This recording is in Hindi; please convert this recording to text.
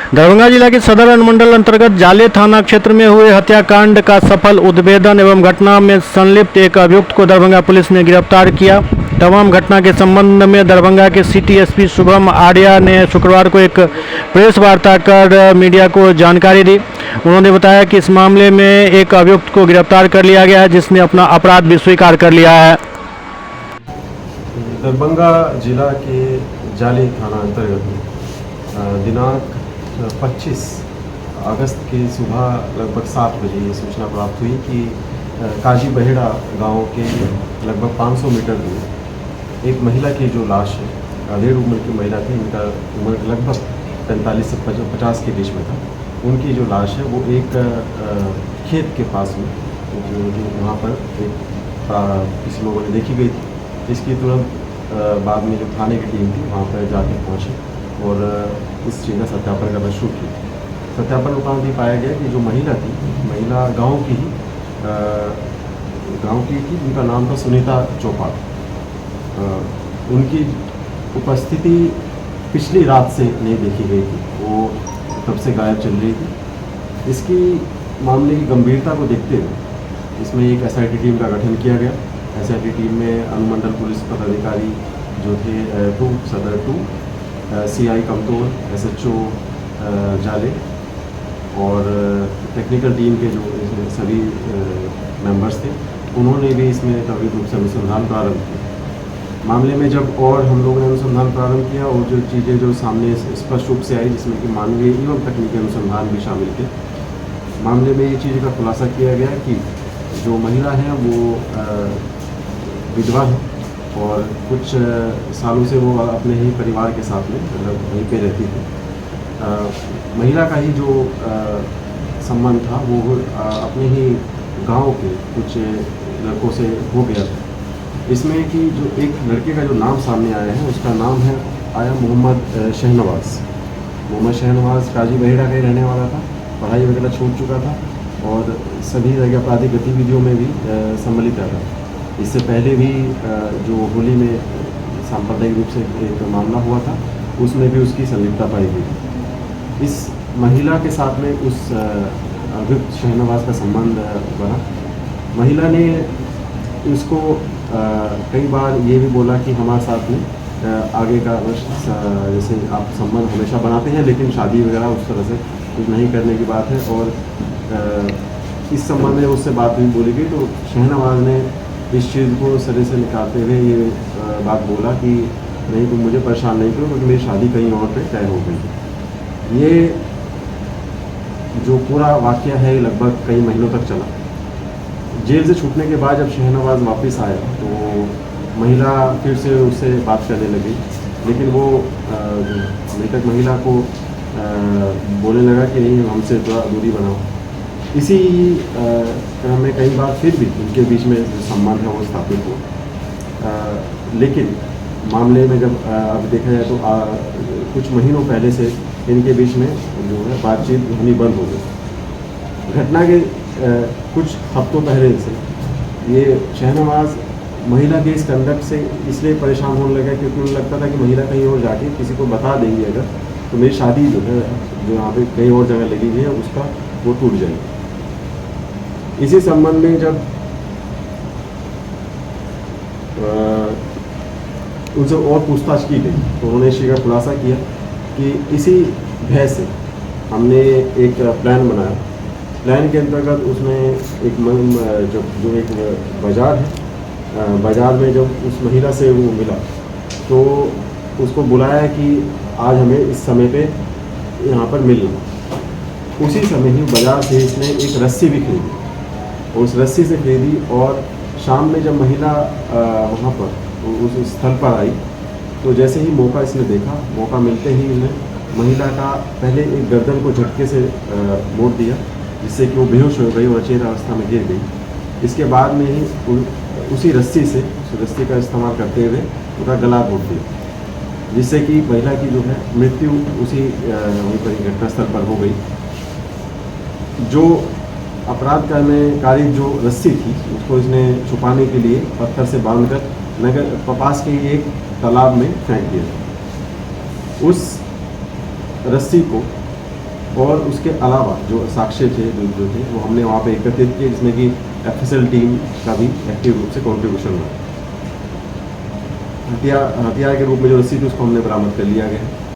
दरभंगा जिला के सदर अनुमंडल अंतर्गत जाले थाना क्षेत्र में हुए हत्याकांड का सफल उद्भेदन एवं घटना में संलिप्त एक अभियुक्त को दरभंगा पुलिस ने गिरफ्तार किया। तमाम घटना के संबंध में दरभंगा के सिटी एसपी शुभम आर्या ने शुक्रवार को एक प्रेस वार्ता कर मीडिया को जानकारी दी। उन्होंने बताया कि इस मामले में एक अभियुक्त को गिरफ्तार कर लिया गया है, जिसने अपना अपराध भी स्वीकार कर लिया है। दरभंगा जिला के जाले थाना अंतर्गत दिनांक 25 अगस्त की सुबह लगभग 7 बजे ये सूचना प्राप्त हुई कि काजी बहेड़ा गांव के लगभग 500 मीटर दूर एक महिला की जो लाश है, अधेड़ उम्र की महिला थी, इनका उम्र लगभग 45 से 50 के बीच में था। उनकी जो लाश है वो एक खेत के पास में जो वहाँ पर एक किसी लोगों ने देखी गई थी। इसकी तुरंत बाद में जो थाने की टीम थी वहाँ पर जाके पहुँची और इस चीज़ का सत्यापन करना शुरू किया। सत्यापन उपरांत ये पाया गया कि जो महिला थी, महिला गांव की थी, उनका नाम था सुनीता चौपाल। उनकी उपस्थिति पिछली रात से नहीं देखी गई थी, वो तब से गायब चल रही थी। इसकी मामले की गंभीरता को देखते हुए इसमें एक एसआईटी टीम का गठन किया गया। एसआईटी टीम में अनुमंडल पुलिस पदाधिकारी जो थे 2 सदर 2 सीआई कमतौल, एसएचओ जाले और टेक्निकल टीम के जो सभी मेंबर्स थे, उन्होंने भी इसमें त्वरित रूप से अनुसंधान प्रारंभ किया। मामले में जब और हम लोगों ने अनुसंधान प्रारंभ किया और जो चीज़ें जो सामने स्पष्ट रूप से आई, जिसमें कि मानवीय एवं तकनीकी अनुसंधान भी शामिल थे, मामले में ये चीज़ का खुलासा किया गया कि जो महिला है वो विधवा है और कुछ सालों से वो अपने ही परिवार के साथ में मतलब वहीं पे रहती थी। महिला का ही जो संबंध था वो अपने ही गांव के कुछ लड़कों से हो गया था। इसमें कि जो एक लड़के का जो नाम सामने आया है, उसका नाम आया मोहम्मद शहनवाज। मोहम्मद शहनवाज काजी बहेड़ा का ही रहने वाला था, पढ़ाई वगैरह छूट चुका था और सभी जगह आपराधिक गतिविधियों में भी सम्मिलित रहता था। इससे पहले भी जो होली में सांप्रदायिक रूप से एक मामला हुआ था, उसमें भी उसकी संलिप्तता पाई गई। इस महिला के साथ में उस अभियुक्त शहनवाज का संबंध बना। महिला ने उसको कई बार ये भी बोला कि हमारे साथ में आगे का जैसे आप संबंध हमेशा बनाते हैं, लेकिन शादी वगैरह उस तरह से कुछ नहीं करने की बात है। और इस संबंध में उससे बात भी बोली गई तो शहनवाज ने इस चीज़ को सिरे से निकालते हुए ये बात बोला कि नहीं, तुम मुझे परेशान नहीं करो क्योंकि मेरी शादी कहीं और पे तय हो गई। ये जो पूरा वाक़या है लगभग कई महीनों तक चला। जेल से छूटने के बाद जब शहनवाज वापस आया तो महिला फिर से उससे बात करने लगी, लेकिन वो मृतक महिला को बोलने लगा कि नहीं, हमसे थोड़ा दूरी बनाओ। इसी क्रम में कई बार फिर भी उनके बीच में जो संबंध है वो स्थापित हुआ। लेकिन मामले में जब अब देखा जाए तो कुछ महीनों पहले से इनके बीच में जो है बातचीत होनी बंद हो गई। घटना के कुछ हफ्तों पहले से ये शहनवाज महिला के इस कंडक्ट से इसलिए परेशान होने लगा क्योंकि उन्हें लगता था कि महिला कहीं और जाके किसी को बता देंगी अगर, तो मेरी शादी जो है जो यहाँ पे कहीं और जगह लगी हुई है उसका वो टूट जाएगी। इसी संबंध में जब उनसे और पूछताछ की गई तो उन्होंने इस चीज़ का खुलासा किया कि इसी भय से हमने एक प्लान बनाया। प्लान के अंतर्गत उसमें एक जो एक बाज़ार है, बाज़ार में जब उस महिला से वो मिला तो उसको बुलाया कि आज हमें इस समय पे यहाँ पर मिलना। उसी समय ही बाज़ार से इसने एक रस्सी भी खरीदी और उस रस्सी से खरीदी और शाम में जब महिला वहाँ पर उस स्थल पर आई तो जैसे ही मौका इसने देखा, मौका मिलते ही इसने महिला का पहले एक गर्दन को झटके से मोड़ दिया, जिससे कि वो बेहोश हो गई और अचेत अवस्था में गिर गई। इसके बाद में ही उसी रस्सी का इस्तेमाल करते हुए उनका गला घोट दिया, जिससे कि महिला की जो है मृत्यु उसी वहीं पर घटनास्थल पर हो गई। जो अपराध करनेकारी जो रस्सी थी उसको इसने छुपाने के लिए पत्थर से बांधकर नगर पास के एक तालाब में फेंक दिया। उस रस्सी को और उसके अलावा जो साक्ष्य थे जो थे वो हमने वहाँ पे एकत्रित किए, जिसमें कि एफएसएल टीम का भी एक्टिव रूप से कंट्रीब्यूशन रहा। हथियार के रूप में जो रस्सी थी उसको हमने बरामद कर लिया गया है।